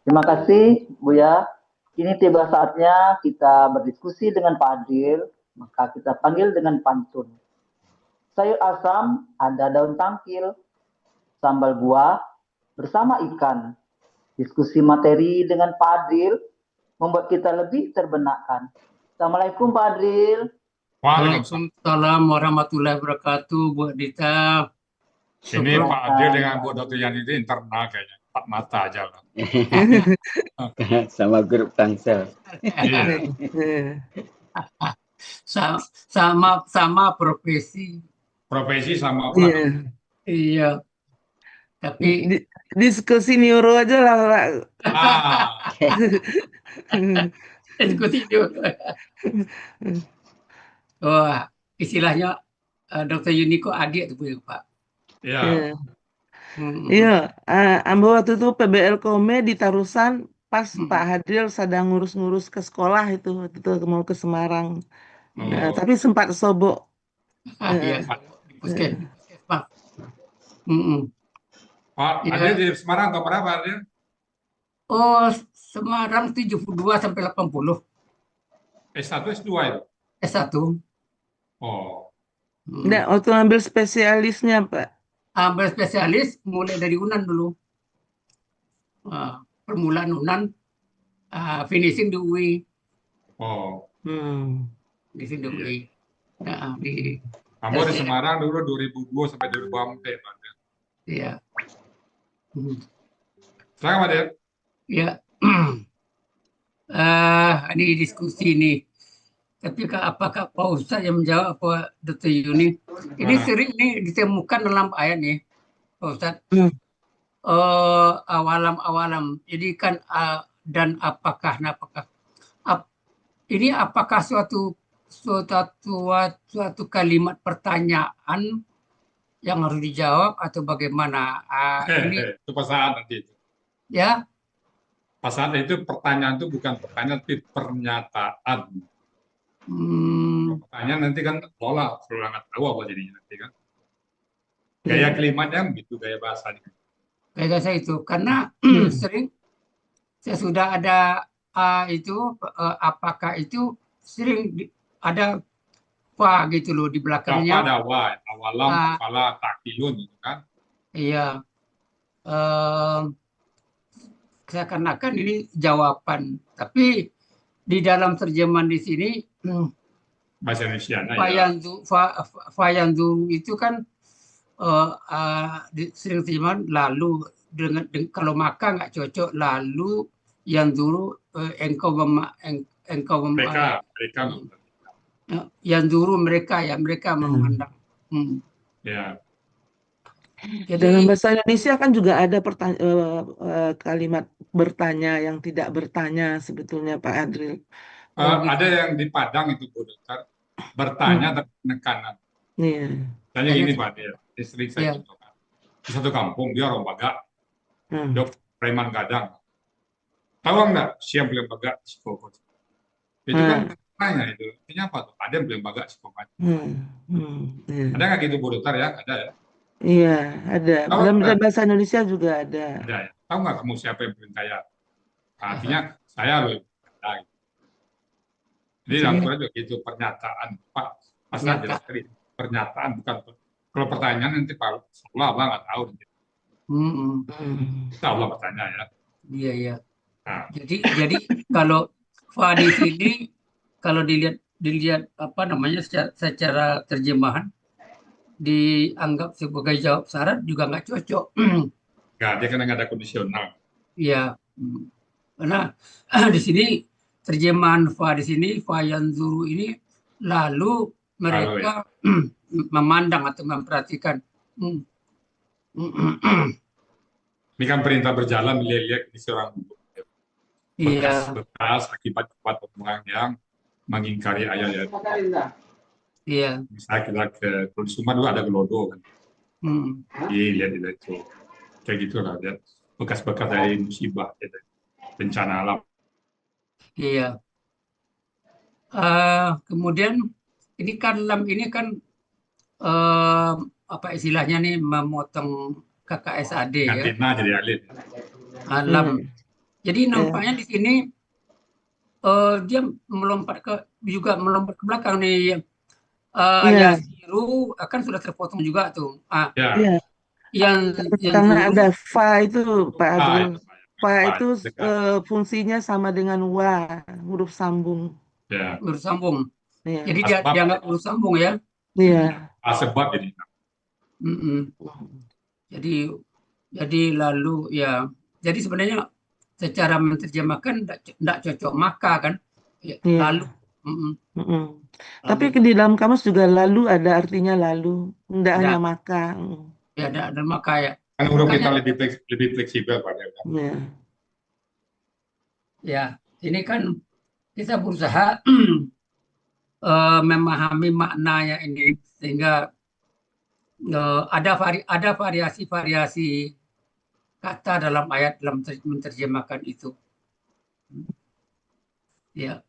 Terima kasih, Buya. Kini tiba saatnya kita berdiskusi dengan Pak Adil, maka kita panggil dengan pantun. Sayur asam, ada daun tangkil, sambal buah, bersama ikan. Diskusi materi dengan Pak Adil membuat kita lebih terbenakkan. Assalamualaikum Pak Adil. Waalaikumsalam. Waalaikumsalam warahmatullahi wabarakatuh, Bu Dita. Ini Syukur. Pak Adil dengan Bu Dr. Yani itu internal kayaknya. Empat mata aja lah. Sama grup Tangsel. Iya. Sama profesi. Profesi sama Iya. pula. Iya. Tapi Diskusi neuro aja lah, Pak. Ah, diskusi juga. Wah, istilahnya Dr. Yuniko adik tuh Pak. iya. Iya. Hmm. Iya, ambo waktu itu PBL Kome di Tarusan pas Pak Hadil sedang ngurus-ngurus ke sekolah itu mau ke Semarang. Oh, Tapi sempat sobok. Iya, di puskesmas. Mm-mm. Pak Iya. Adil di Semarang tahun berapa Adil? Oh, Semarang 72 sampai 80. S1, S2 itu? S1. Oh, Nggak, waktu ngambil spesialisnya, Pak. Ambil spesialis mulai dari UNAN dulu. Permulaan UNAN, finishing di UI. oh. Di sini di UI. Di Kamu di Semarang dulu 2002 sampai 2004 Pak Adil. Iya. Silakan Pak Adil. Ya. Ini diskusi nih. Tapi apakah Pak Ustadz yang menjawab apa Dr. Yuni? Ini sering nih ditemukan dalam ayat nih, Pak Ustadz. Awalam. Jadi kan dan apakah ini apakah suatu kalimat pertanyaan yang harus dijawab atau bagaimana? Ini Itu pasangan nanti itu. ya. Pasangan itu pertanyaan itu bukan pertanyaan tapi pernyataan. Pertanyaan nanti kan pola, kalau nggak tahu apa jadinya nanti kan. Gaya kalimatnya begitu, gaya bahasanya. Kayak saya itu karena sering saya sudah ada apakah itu sering ada fa gitu loh di belakangnya. Apa ada wa, awalam, fala, takilun gitu kan. Iya. Seakan-akan ini jawaban, tapi di dalam terjemahan di sini Bahasa Indonesia ya. fayanzu itu kan sering terjemahan lalu dengan kalau maka nggak cocok lalu yang dulu engkau Mereka yang dulu mereka memandang. ya. Jadi Dalam bahasa Indonesia kan juga ada kalimat bertanya yang tidak bertanya sebetulnya Pak Adril. Ada yang di Padang itu Bu Dokter, bertanya tapi penekanan. Iya. Tanya gini Pak Dia, istri saya Iya. contohkan. Di satu kampung dia orang Baga, dia preman gadang. Tahu nggak siapa yang Baga psikopat? Itu kan tanya itu, artinya apa tuh? Ada yang bilang Baga psikopat. Iya. Ada nggak gitu Bu Dokter ya? Ada ya? Iya, ada. Tahu Dalam nggak? bahasa Indonesia juga ada. Ada ya. Tahu nggak kamu siapa yang bilang saya? Artinya saya loh. Jadi dalam Quran juga gitu, pernyataan Pak. Pasal jelas sekali, pernyataan bukan. Kalau pertanyaan nanti Pak Allah nggak tahu. Allah bertanya ya. Iya. Nah, Jadi kalau fa di sini kalau dilihat apa namanya secara terjemahan dianggap sebagai jawab syarat juga nggak cocok. nggak, dia kan nggak ada kondisional. Iya. Karena di sini terjemahan fa di sini fa yanzuru ini lalu mereka memandang atau memperhatikan. Ini kan perintah berjalan melihat di seorang bekas akibat orang yang mengingkari ayat-ayat. Iya. Misalnya kita ke Suma dulu ada gelodo kan. Lihat itu. Kayak gitulah, lihat bekas-bekas dari musibah, gitu. Bencana alam. Iya. Kemudian ini kan apa istilahnya nih memotong KKSAD ya. Gantina jadi alif. Lam Jadi Iya. nampaknya di sini dia melompat ke belakang nih. Iya. Yasiru akan sudah terpotong juga tuh. Ya, Iya. Yang Karena Zuru ada fa itu Pak Adil. itu Pak. Fa Pak, itu dekat. fungsinya sama dengan wa, huruf sambung. Ya, bersambung. Iya. Jadi dia asbab, dianggap bersambung ya. Iya. asbab jadi. Mm-mm. Jadi lalu ya. Jadi sebenarnya secara menerjemahkan tidak cocok maka kan. Ya, Iya. lalu. Mm-mm. Mm-mm. Tapi Lalu di dalam kamus juga lalu ada artinya lalu, tidak ada hanya maka. ya ada maka ya. Kan huruf kita Makanya lebih fleksibel Pak. Ya. Iya. ya ini kan kita berusaha memahami maknanya ini sehingga ada variasi-variasi kata dalam ayat dalam menerjemahkan itu. Ya,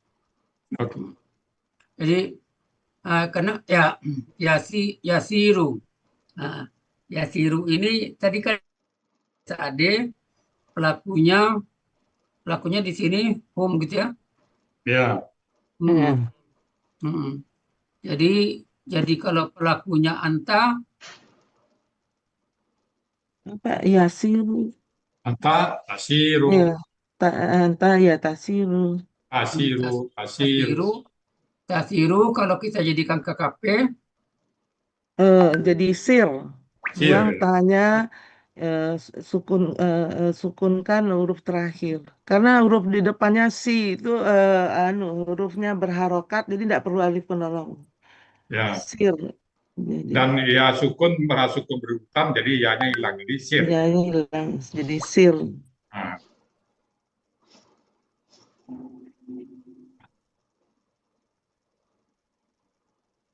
Oke. jadi karena ya yasiru. Nah, yasiru ini tadi kan Ade pelakunya di sini home gitu ya. Ya, Iya. Mm-mm. Mm-mm. Jadi kalau pelakunya anta Apa Yasiru? anta, asiru, Iya. Entah ya Tasiru. asiru, asiru. tasiru tasiru kalau kita jadikan KKP Jadi sir. Sir, Buang ya. tanya sukunkan huruf terakhir. Karena huruf di depannya si itu hurufnya berharokat jadi tidak perlu alif penolong. Ya. Sir. Jadi Dan ya sukun merasukun berutam, jadi ya-nya hilang. Jadi sir. ya ini hilang jadi sir. Nah,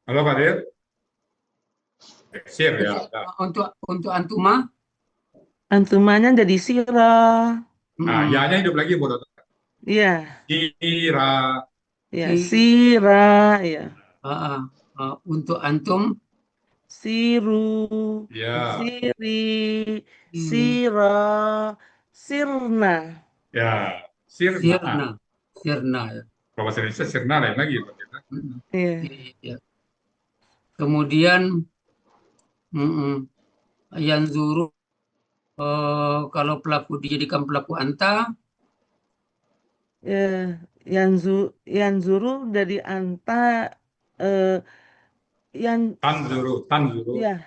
halo Pak Dir? Sir ya. Udah. untuk antuma Antumanya jadi sirah. Nah, ya-nya hidup lagi bodoh. Iya, Kira, ya si sirah, ya untuk antum siru, ya, siri, hmm, sirah, sirna. ya, sirna. sirna sirna ya. Kalau bahasa Indonesia sirna lain lagi Pak Dir. Mm-mm. Iya. Iya, iya. Kemudian yang zuru kalau pelaku dijadikan pelaku anta Eh, Yanzuru dari anta eh, yang Tanzuru. ya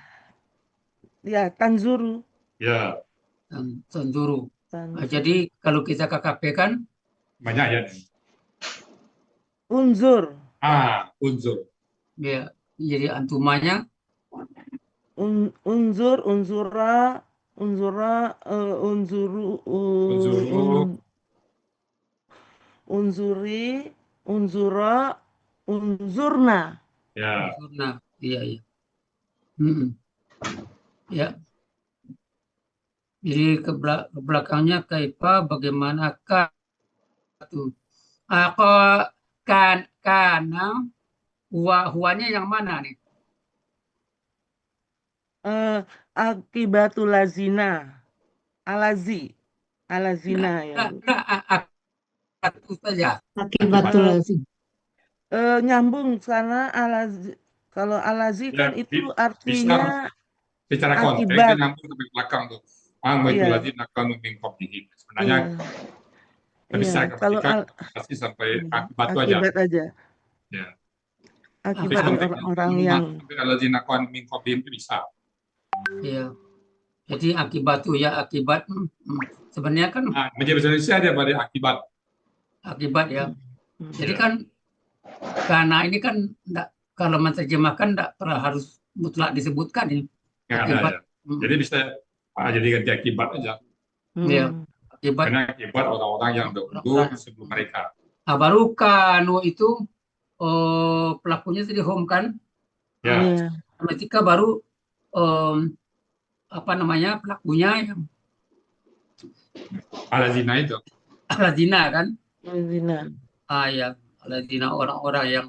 ya tanzuru Ya, dan zuru. Jadi tanzuru kalau kita KKP kan banyak ya. unzur Unsur. ya jadi antumanya unzur unzura unzura unzuru Unsuru, unzuri unzura unzurna. ya. zurna. Iya, iya. Mm-mm. Ya, jadi ke belakangnya kaifa bagaimanakah tuh. Kok karena huanya yang mana nih? eh Akibatul lazina alazi alazina ya Enggak, itu saja. Akibatul Eh, lazim. nyambung karena alazi kalau alazi kan Ya, itu bisa artinya secara konteks dia akibat. nyambung sampai belakang tuh. Itu Iya, lazim akan mengkopihi. Sebenarnya iya, iya. bisa Kalau ketika pasti sampai akibat itu aja. akibat aja, Ya. Tapi akibat Akibat. konteksnya orang-orang belum yang sampai lazim akan mengkopihi itu bisa. Iya. Jadi akibat tuh ya akibat. Sebenarnya kan Menjadi bahasa Indonesia dia pada akibat. akibat ya. Jadi Ya. kan karena ini kan kalau menerjemahkan enggak harus mutlak disebutkan ini. Nggak ada Akibat. ya. Jadi bisa jadi ganti akibat aja. Ya, akibat. Karena akibat orang-orang yang dahulu sebelum mereka. Nah, baru kanu itu pelakunya tadi home kan. Ya. Ketika baru apa namanya pelakunya yang Alazina itu. Aladina kan. zina. Ya Aladina orang-orang yang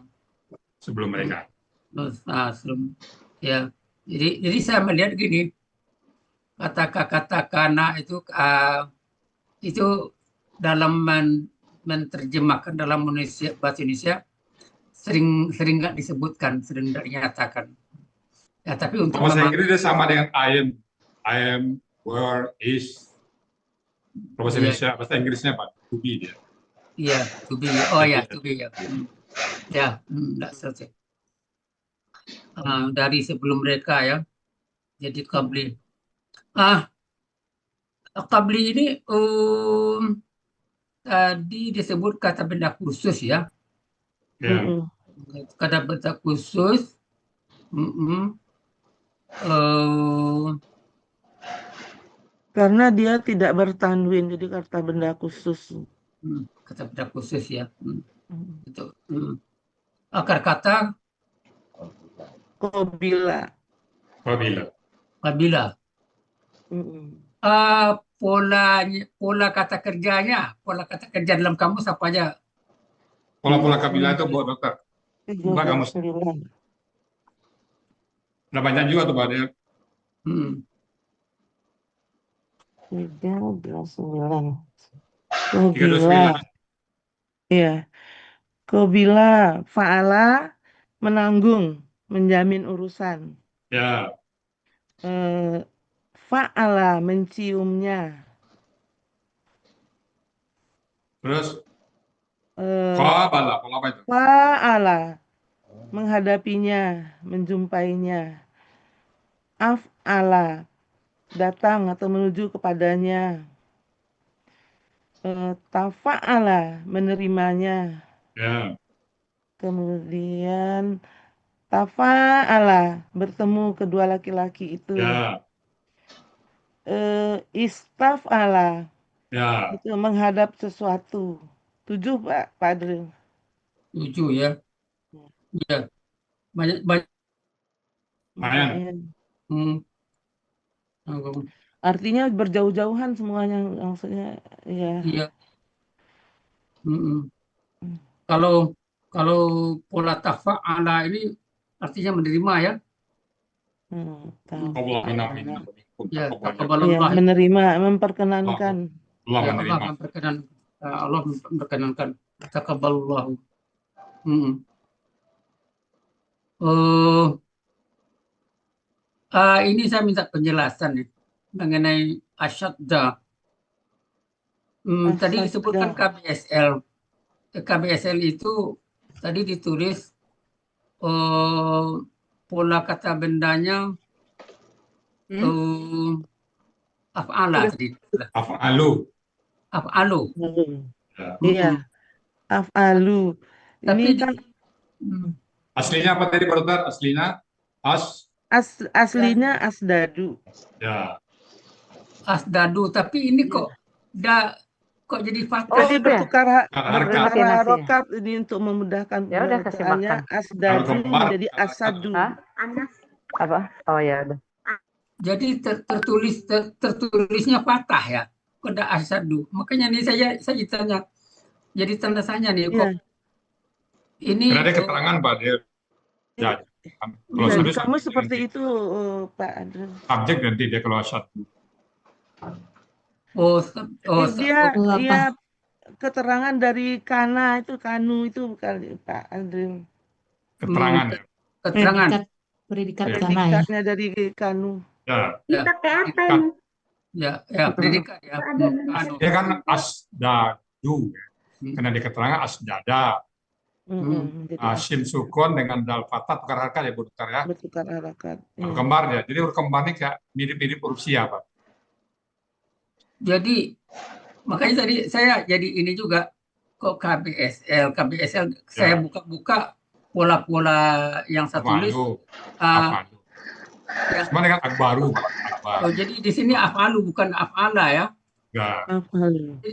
Sebelum mereka. sebelum ya. Jadi saya melihat gini kata-kata kana itu dalam menerjemahkan dalam bahasa Indonesia sering nggak disebutkan, sering nggak dinyatakan. Ya, tapi untuk Bahasa Inggris dia sama dengan I am, were, is. Kalau bahasa Indonesia, bahasa Inggrisnya Pak, to be dia. Iya, to be. Oh ya, to be ya. Ya, nggak selesai. Dari sebelum mereka ya. Jadi qabli. Qabli ini tadi disebut kata benda khusus ya. Ya. Kata benda khusus. Karena dia tidak bertanwin, jadi kata benda khusus. Kata benda khusus ya. Itu. Akar kata Qabila. Qabila. Pola kata kerjanya, pola kata kerja dalam kamus apa aja? Pola-pola kabilah itu buat dokter. Bukan kamus. Udah banyak juga tuh Pak dia. 329. Qabila. Iya. Qabila, fa'ala, menanggung, menjamin urusan. Ya. Fa'ala, menciumnya. Terus Fa'ala, apa itu? Fa'ala, menghadapinya, menjumpainya. Af'ala, datang atau menuju kepadanya. Tafa'ala, menerimanya. Ya. Kemudian tafa'ala, bertemu kedua laki-laki itu. Ya. Istaf'ala, Ya. itu menghadap sesuatu. 7 Pak Adril. 7 ya. Ya. Banyak. Artinya berjauh-jauhan semuanya, maksudnya ya. Iya. Kalau pola tafa'ala ini artinya menerima ya. Ya, ya, menerima, memperkenankan. Ya, Allah memperkenankan. Taqabbalallahu. Ini saya minta penjelasan nih mengenai asyadda. Tadi disebutkan KBSL. KBSL itu tadi ditulis pola kata bendanya af'ala tadi. Af'alu. Iya. Af'alu. Tapi Ini kan aslinya apa tadi Pak Dokter? Aslinya aslinya asdadu. Ya. Asdadu, tapi ini kok jadi fathah. Jadi bertukar harokat ini untuk memudahkan pembacaannya. Asdadu menjadi asadu. Apa? Oh ya udah. Jadi tertulisnya fathah ya. Kok ada asadu. Makanya nih saya ditanya. Jadi tanda tanya nih kok. Ini ada keterangan Pak dia. Ya. Kalau kamu seperti itu Pak Adrian. Subjek nanti dia kalau asadu. Dia keterangan dari kana itu kanu itu bukan Pak Adrian. Keterangan ya. Keterangan. Predikatnya dari kanu. Ya. Pakai apa ini? Ya, predikat ya. Dia kan asdadu. Karena di keterangan asdada. Shin sukun dengan dal fathah tukar harakat ya Bu Dokter ya. Bertukar harakat. Berkembar ya. Jadi berkembar ini kayak mirip-mirip huruf sia Pak. Jadi makanya tadi saya jadi ini juga kok KBSL saya buka-buka pola-pola yang saya tulis. Cuma dengan akbaru. Oh, jadi di sini afalu bukan afala ya? Ya. Afalu.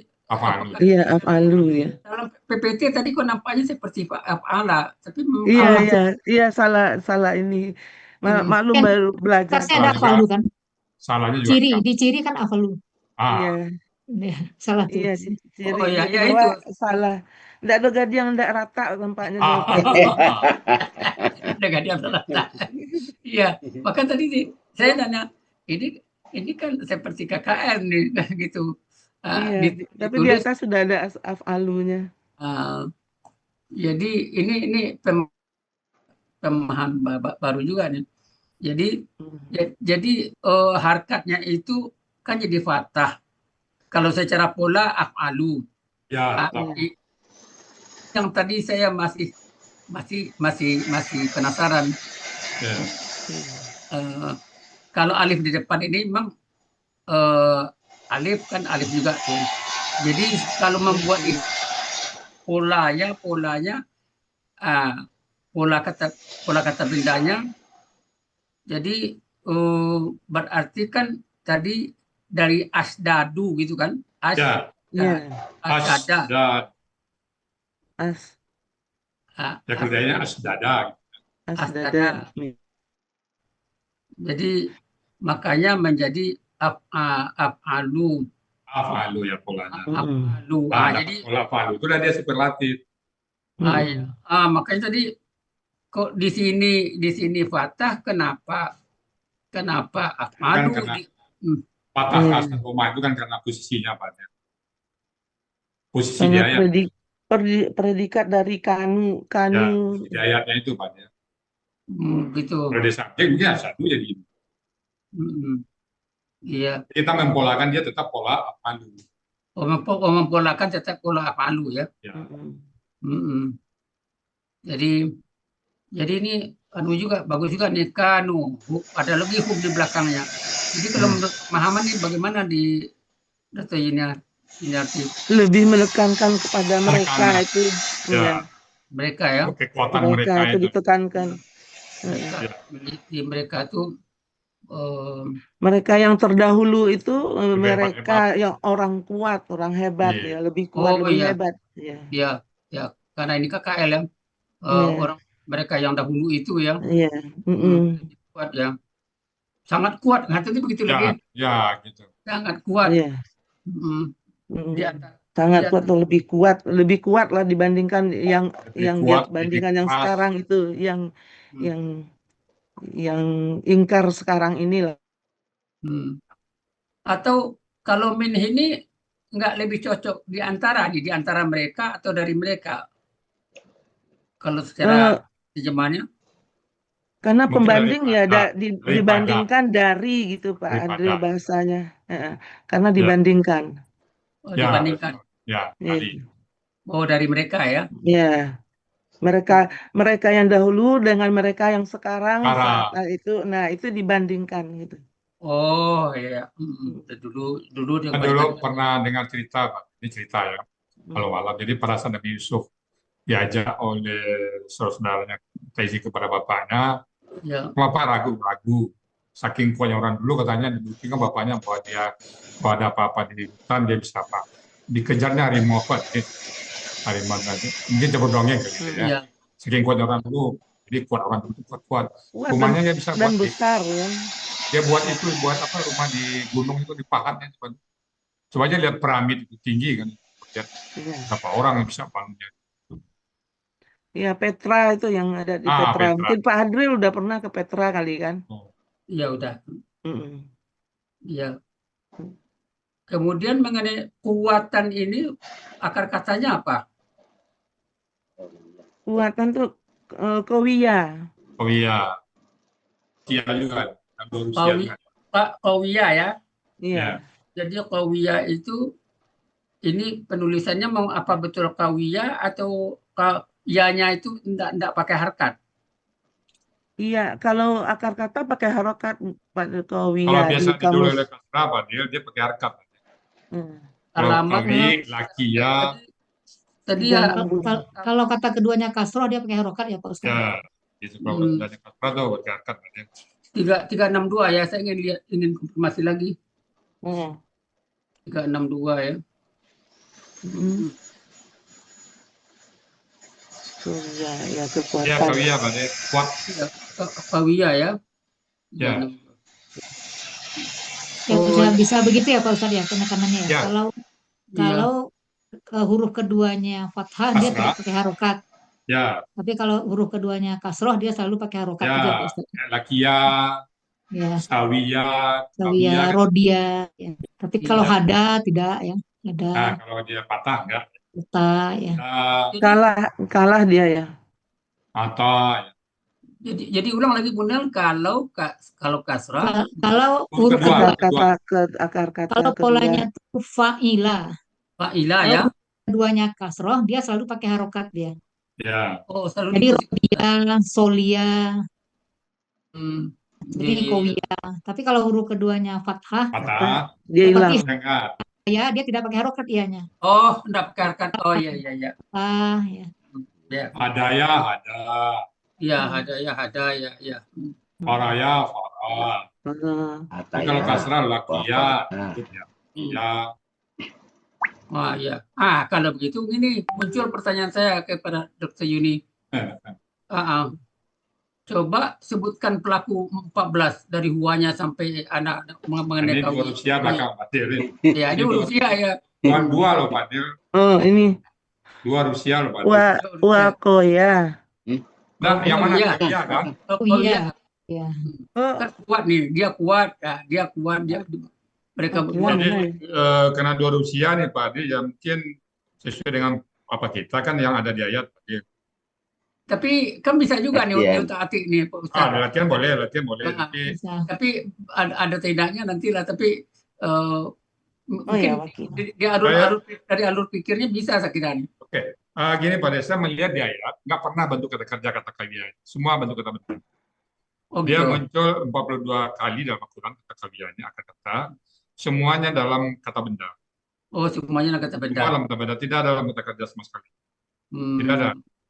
Iya, afalu ya. Dalam PPT tadi kok nampaknya seperti afala, tapi iya salah ini. Maklum baru belajar. Pasti ada afalu kan? Salahnya juga. Ciri kan afalu. Iya. Salah tuh. Iya, ciri. Oh ya itu. Salah. Tidak ada gadi yang tidak rata tampaknya. Ada gadi yang rata. Iya, maka tadi saya nanya, ini kan seperti KKN nih, gitu. Iya, tapi di ditulis. atas sudah ada af'alunya. Jadi ini pemahaman baru juga nih. Jadi harkatnya itu kan jadi fathah. Kalau secara pola af'alu. Ya, Yang tadi saya masih penasaran. ya. Kalau alif di depan ini memang alif kan alif juga tuh. Jadi kalau membuat itu polanya pola kata bendanya. Jadi berarti kan tadi dari asdadu gitu kan? Ya. Asdada. As. Ya kerjanya asdada. Asdada. Jadi makanya menjadi af'alu. Af'alu ya polanya. Af'alu. Jadi pola af'alu itu udah dia superlatif. Ya. Makanya tadi kok di sini fathah kenapa af'alu? Kan karena fathah kasar koma itu kan karena posisinya Pak. Posisi dia ya. Predikat dari kanu. Ya, di ayatnya itu Pak. Gitu. Kalau dia subjek mungkin satu jadi. Iya. Kita mempolakan dia tetap pola af'alu. Mempolakan tetap pola af'alu ya. Jadi ini juga bagus juga nih kanu. Ada lagi hub di belakangnya. Jadi kalau menurut pemahaman ini bagaimana di data ini lebih menekankan kepada mereka itu. Ya. Mereka ya. Kekuatan mereka itu ditekankan. Mereka itu mereka yang terdahulu itu mereka yang orang kuat, orang hebat ya, lebih kuat, lebih hebat. Ya, karena ini KKL ya. Orang mereka yang dahulu itu ya. Iya. Kuat ya. Sangat kuat. Nanti begitu lagi. Ya, gitu. Sangat kuat. Iya. Sangat kuat atau lebih kuat lah dibandingkan yang dia bandingkan yang sekarang itu yang ingkar sekarang inilah. Atau kalau min ini nggak lebih cocok di antara mereka atau dari mereka? Kalau secara terjemahannya? Karena pembanding ya dibandingkan dari gitu Pak Adri bahasanya. Karena dibandingkan. Dibandingkan. Ya, tadi. Dari mereka ya? Ya. Mereka yang dahulu dengan mereka yang sekarang saat itu, itu dibandingkan gitu. Oh iya, dulu pernah dengar cerita Pak. Ini cerita ya. Kalau malam, jadi pada saat Nabi Yusuf diajak oleh saudara-saudaranya Taisi kepada bapaknya, bapak ragu. Saking kuatnya orang dulu katanya dibuktikan bapaknya bahwa ada apa-apa di hutan dia bisa apa. Dikejarnya harimau Pak. Harimau nanti mungkin coba dongeng gitu ya. Saking kuatnya orang dulu, jadi orang dulu kuat. Rumahnya dia bisa dan buat besar ya. Dia buat apa rumah di gunung itu di pahatnya. Coba aja lihat piramid itu tinggi kan. Berapa orang yang bisa bangunnya. Ya Petra itu yang ada di Petra. Mungkin Pak Adril udah pernah ke Petra kali kan? Iya udah. Iya. Kemudian mengenai kekuatan ini akar katanya apa? Kekuatan tuh Kowia. Iya juga. Pak Kowia ya? Iya. Jadi Kowia itu ini penulisannya mau apa betul Kowia atau ya-nya itu enggak pakai harkat? Iya, kalau akar kata pakai harokat Pak Kowia. Kalau biasa ditulis oleh kasrah dia pakai harkat. Alamat laki ya. Tadi ya kalau kata keduanya kasroh dia pakai harokat ya Pak Ustaz. Ya, itu kalau keduanya kasrah tuh pakai harkat. 362 ya, saya ingin konfirmasi lagi. 362 ya. Ya kekuatan. Ya Kawiyah Pak, kuat. Kawiyah ya. Ya. Ya bisa begitu ya Pak Ustaz ya penekanannya ya. Kalau huruf keduanya fathah dia tidak pakai harokat. Ya. Tapi kalau huruf keduanya kasroh dia selalu pakai harokat juga Pak Ustaz. Lakia. Ya. Sawiyah, Rodia. Ya. Tapi kalau hada tidak ya. ada Nah, kalau dia patah enggak. kata ya. Kalah dia ya. Atau Jadi ulang lagi Bundel, kalau kasrah Kalau huruf huruf kedua, kedua, Akar kata kalau kedua. polanya tuh fa'ila. fa'ilah Kalau ya. huruf keduanya kasroh, dia selalu pakai harokat dia. ya. Oh, selalu Jadi diposisi. robia, solia, Hmm. seperti Iya, iya, iya. kowia. Tapi kalau huruf keduanya fathah, Patah, Dia seperti hilang. angkat. saya, dia tidak pakai harokat ianya. Oh, mendapatkan. Oh, iya, iya, iya. Ya. Ya, Hadaya, ada. ya, ada, ya, ya. Faraya, farah. Tapi kalau kasrah, lakia. Ikut ya. Ya. Wah, ya. Kalau begitu ini muncul pertanyaan saya kepada Dr. Yuni. Coba sebutkan pelaku 14 dari Huanya sampai anak mengenai Ini dua Rusia belakang Pak Dir. Ya, ini Rusia ya. Bukan dua loh Pak Dir. Oh, ini Dua Rusia loh Pak Dir. Wakoya. Nah, yang mana iya. Korea kan? Oh Oh iya. iya. Oh, Kan kuat nih, dia kuat, mereka berdua. Jadi karena dua Rusia nih Pak Dir, ya mungkin sesuai dengan apa kita kan yang ada di ayat Pak Dir. Tapi kan bisa juga nih diutak-atik nih Pak Ustaz. Latihan boleh. Tapi ada tidaknya nantilah. Tapi mungkin dari alur pikirnya bisa saya kira nih. Oke, gini Pak Desa melihat di ayat nggak pernah bentuk kata kerja kata kalian, semua bentuk kata benda. Dia muncul 42 kali dalam Al-Quran kata kaliannya akan kata, semuanya dalam kata benda. Oh, semuanya dalam kata benda. Semua dalam kata benda, tidak dalam kata kerja sama sekali.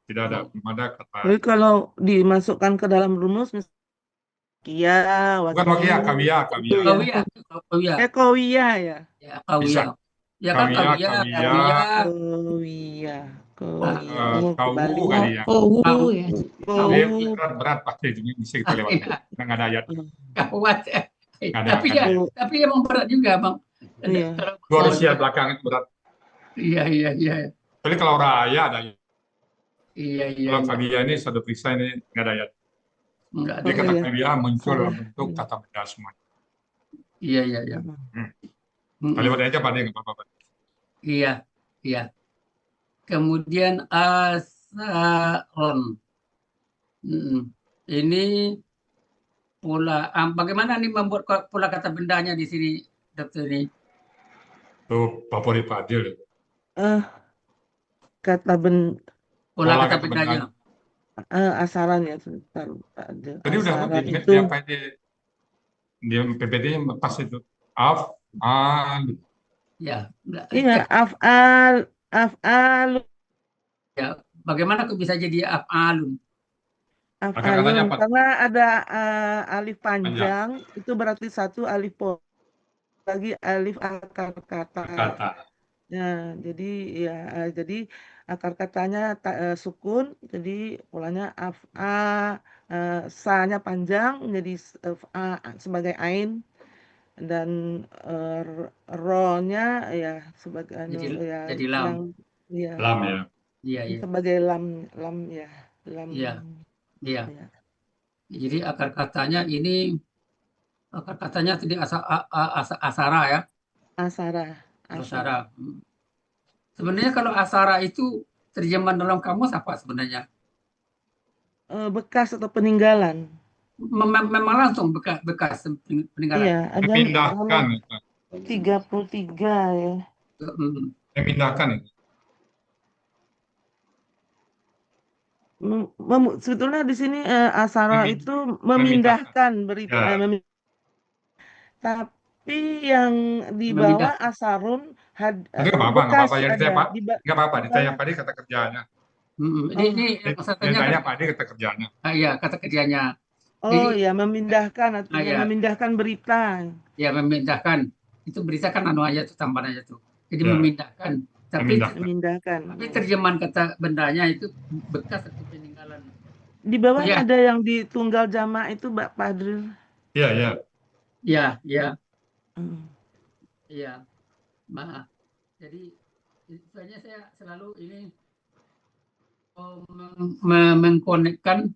Tidak ada, belum ada kata. Jadi kalau dimasukkan ke dalam rumus, kia, bukan wakia, kawia. Kawia ya. Ya, kawia. Bisa. Ya kan kawia. Kau kali ya. Kau ya. Berat pasti bisa kita lewat. Nggak ada ayat. Kuat. Tapi emang berat juga bang. Dua Rusia belakang itu berat. Iya. Tapi kalau raya ada. Iya. Kalau kawia ini satu periksa ini nggak ada ayat. Jadi kata kawia muncul dalam bentuk kata benda semua. Iya. Lewat aja Pak nggak apa-apa. Iya. Kemudian asaron. Ini pula. Bagaimana nih membuat pula kata bendanya di sini, Dokter ini? Tuh favorit Pak Adil. Pola kata bendanya. Asaran ya. Tadi udah di apa di PPT pas itu. Ya. Iya, af'al. Ya, bagaimana kok bisa jadi af'alun? Af'alun karena ada alif panjang, itu berarti satu alif lagi alif akar kata. Ya, jadi akar katanya sukun, jadi polanya af'a, sa-nya panjang menjadi sebagai ain, dan ro-nya ya sebagai jadi lam. Lam ya. Iya. Sebagai lam ya. Lam. Iya. Jadi akar katanya tadi asara ya. Asara. Sebenarnya kalau asara itu terjemahan dalam kamus apa sebenarnya? Bekas atau peninggalan. Memang langsung bekas peninggalan. Iya, ada memindahkan. 33 ya. Memindahkan itu. Sebetulnya di sini asara itu memindahkan berita. Tapi yang dibawa asarun bekas ada. Nggak apa-apa, ditanya Pak kata kerjanya. Ini ditanya Pak kata kerjanya. Iya, kata kerjanya. Oh ya, memindahkan artinya memindahkan berita. Ya, memindahkan. Itu berita kan aja tuh, tambahan aja tuh. Jadi memindahkan. Tapi terjemahan kata bendanya itu bekas atau peninggalan. Di bawah ada yang di tunggal jamak itu Pak Padri. Iya. Iya. Maaf. Jadi istilahnya saya selalu ini mengkonekkan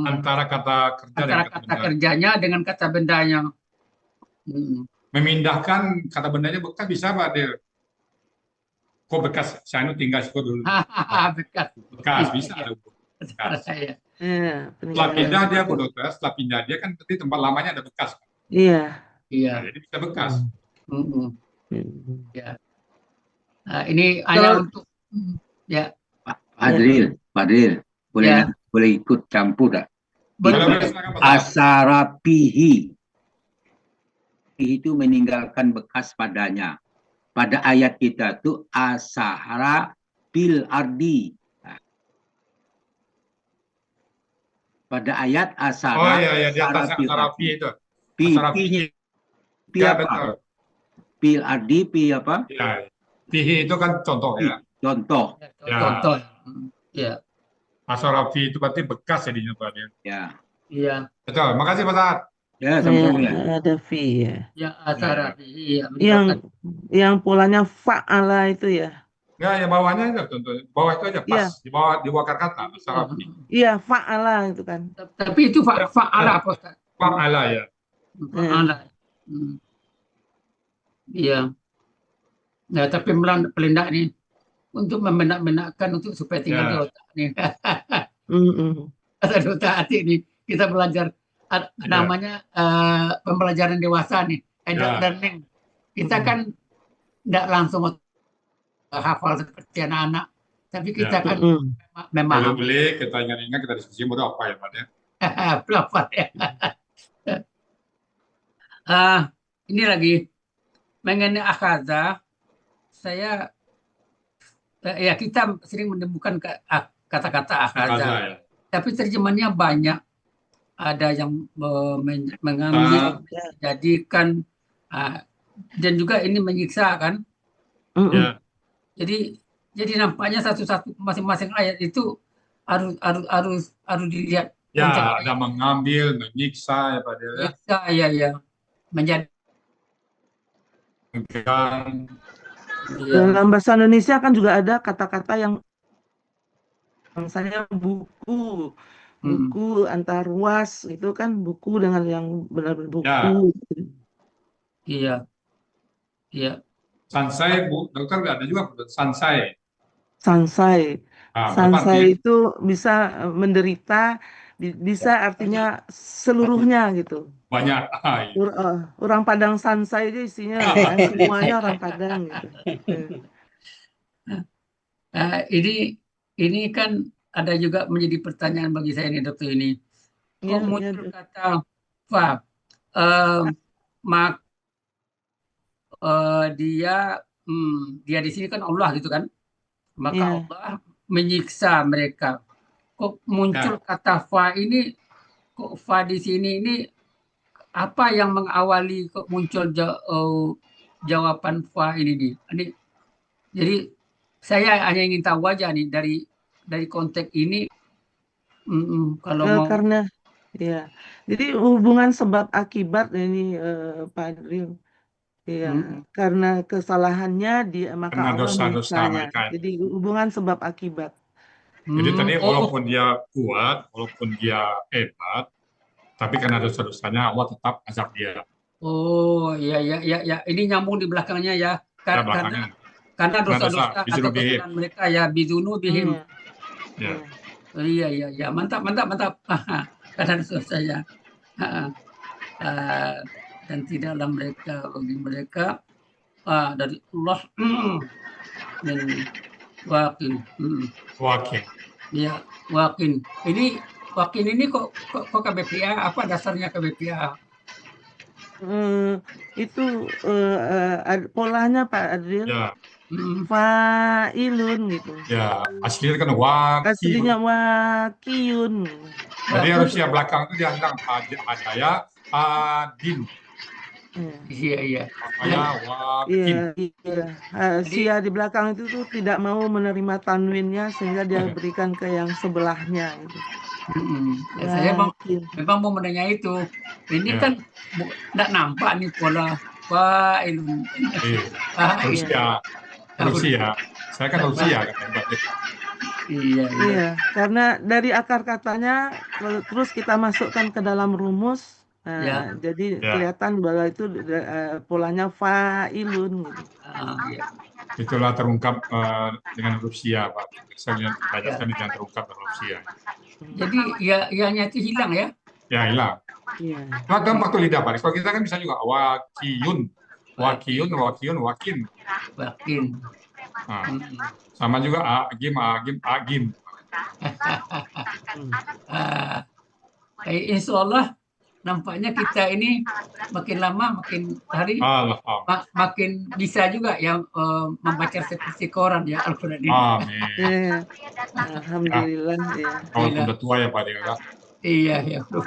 antara kata kerja kerjanya dengan kata bendanya. memindahkan kata bendanya bekas bisa Pak Adil. Kok bekas saya tinggal situ dulu. Bekas. Bekas bisa Iya. ada bekas. Saya. Iya, Setelah peninggalan. pindah dia Bu Dokter, setelah pindah dia kan nanti tempat lamanya ada bekas. Iya. Iya. Nah, jadi bisa bekas. Mm-mm. Hmm. Ya. Nah, ini Kalau- hanya untuk ya. Pak Fadril, boleh Ya. boleh ikut campur tak? Boleh, Boleh, boleh. silakan, Pak Ustaz. Asarapihi itu meninggalkan bekas padanya. Pada ayat kita tuh asahara bil ardi. Nah, pada ayat Oh asara iya, di atas bil Asarapi ardi. itu. Pi Asarapi. pi Ya, apa? betul. Bil ardi pi apa? Ya. Pihi itu kan contoh ya. Contoh. Ya. Contoh. Ya. Asarapi itu berarti bekas jadinya Pak Adil. Ya. Iya. Betul. Makasih Pak Ustaz. Ya, sama-sama ya. Ada fi ya. Ya, asarafi. Iya. Yang polanya fa'ala itu ya. Ya, yang bawahnya itu contoh. Bawah itu aja pas. Iya. Di bawah kata Asarapi. Iya, fa'ala itu kan. Tapi itu fa'ala apa Ustaz? Fa'ala ya. Fa'ala. Iya. Nah, tapi pelindak nih untuk membenak-benakkan untuk supaya tinggal Ya. di otak nih. Mm-mm. Ada di otak hati nih. Kita belajar namanya pembelajaran dewasa nih, adult Ya. learning. Kita kan tidak langsung hafal seperti anak-anak, tapi kita kan memahami. Boleh kita ingat-ingat, kita diskusi baru apa ya Pak ya. Berapa ya? Ini lagi mengenai akhaza, saya ya kita sering menemukan kata-kata akhaza, Akhaza, ya. tapi terjemahannya banyak. Ada yang mengambil, jadikan, dan juga ini menyiksa kan. Ya. Jadi nampaknya satu-satu masing-masing ayat itu harus dilihat. Ya, ada mengambil, menyiksa ya Pak Del. Menyiksa, ya. Menjadi. Dalam bahasa Indonesia kan juga ada kata-kata yang misalnya buku antar ruas itu kan buku dengan yang benar-benar buku. Iya. Sansai, Bu Dokter ada juga sansai. Sansai Berarti itu bisa menderita, bisa artinya seluruhnya gitu. banyak. Orang Padang sansai aja isinya semuanya orang Padang gitu. Ini kan ada juga menjadi pertanyaan bagi saya nih Dokter ini. Kok muncul kata fa? Dia di sini kan Allah gitu kan. Maka Allah menyiksa mereka. Kok muncul kata fa ini? Kok fa di sini ini apa yang mengawali kok muncul jawaban fa ini nih? Jadi saya hanya ingin tahu aja nih dari konteks ini kalau mau karena ya. Jadi hubungan sebab akibat ini Pak Adril. Iya, karena kesalahannya dia maka karena Allah dosa-dosa menyiksanya. mereka. Jadi hubungan sebab akibat. Jadi tadi walaupun dia kuat, walaupun dia hebat, tapi karena dosa-dosanya Allah tetap azab dia. Oh, iya. Ini nyambung di belakangnya ya. Karena dosa-dosa atau kesalahan mereka ya bidunu bihim. Ya. Iya. Mantap. Karena dosa ya. Dan tidaklah mereka bagi mereka dari Allah Wakin. Ya, wakin. Wakin ini kok KBPA? Apa dasarnya KBPA? Itu polanya Pak Adril. Ya. Fa'ilun gitu. Ya, aslinya kan wakin. Aslinya wakiun. Jadi harusnya belakang itu dianggap adaya adin. Iya. Wakin. Iya. Sia di belakang itu tuh tidak mau menerima tanwinnya sehingga dia berikan ke yang sebelahnya gitu. Saya memang mau menanya itu. Ini kan tidak nampak nih pola fa'ilun. Rusia. Saya kan Rusia kan. Iya, karena dari akar katanya terus kita masukkan ke dalam rumus Ya. Jadi Ya. kelihatan bahwa itu polanya fa'ilun gitu. Ya. Itulah terungkap dengan huruf sia, Pak. Saya lihat banyak sekali yang terungkap dengan huruf sia. Jadi ya-nya itu hilang ya. Ya, hilang. Iya. Kadang waktu lidah, Pak. Kalau kita kan bisa juga wakiyun, wakin. Wakin. Nah, sama juga agim. Insya Allah nampaknya kita ini makin lama makin hari makin bisa juga yang membaca seperti koran ya Al-Quran ini. Amin. Iya. Alhamdulillah ya. Kalau udah tua ya Pak Dil. Iya, ya, tua.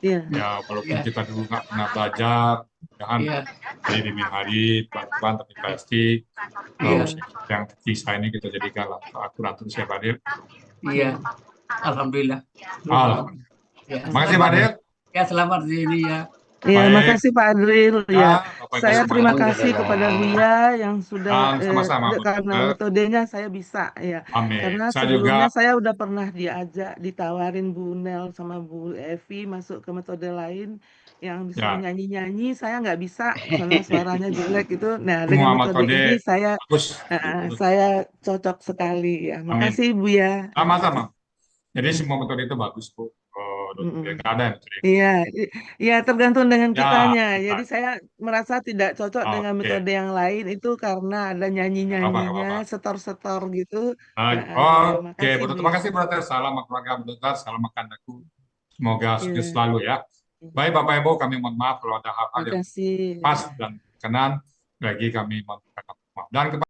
Iya. Ya, walaupun kita dulu nggak pernah belajar, jangan hari demi hari, pelan-pelan tapi pasti. Yang kisah ini kita jadikan Al-Quran terus ya Pak Dil. Iya, alhamdulillah. Ya. Makasih Pak Dil. Ya, selamat ini ya. Iya, makasih Pak Adril. Ya, saya terima semuanya. kasih kepada Buya yang sudah sama-sama, karena metodenya saya bisa ya. Amin. Karena Saya sebelumnya juga. saya udah pernah ditawarin Bu Nel sama Bu Evi masuk ke metode lain yang disuruh nyanyi-nyanyi, saya nggak bisa karena suaranya jelek itu. Nah, dengan metode ini saya cocok sekali ya. Makasih Buya. Sama-sama. Jadi semua metode itu bagus Bu. Iya, tergantung dengan kitanya. Jadi saya merasa tidak cocok dengan metode yang lain itu karena ada nyanyi-nyanyinya, setor-setor gitu. Oke, terima kasih brother. Salam keluarga brother, salam makan aku. Semoga sukses selalu ya. Baik Bapak Ibu, kami mohon maaf kalau ada hal-hal yang pas dan berkenan. Lagi kami mohon maaf. Dan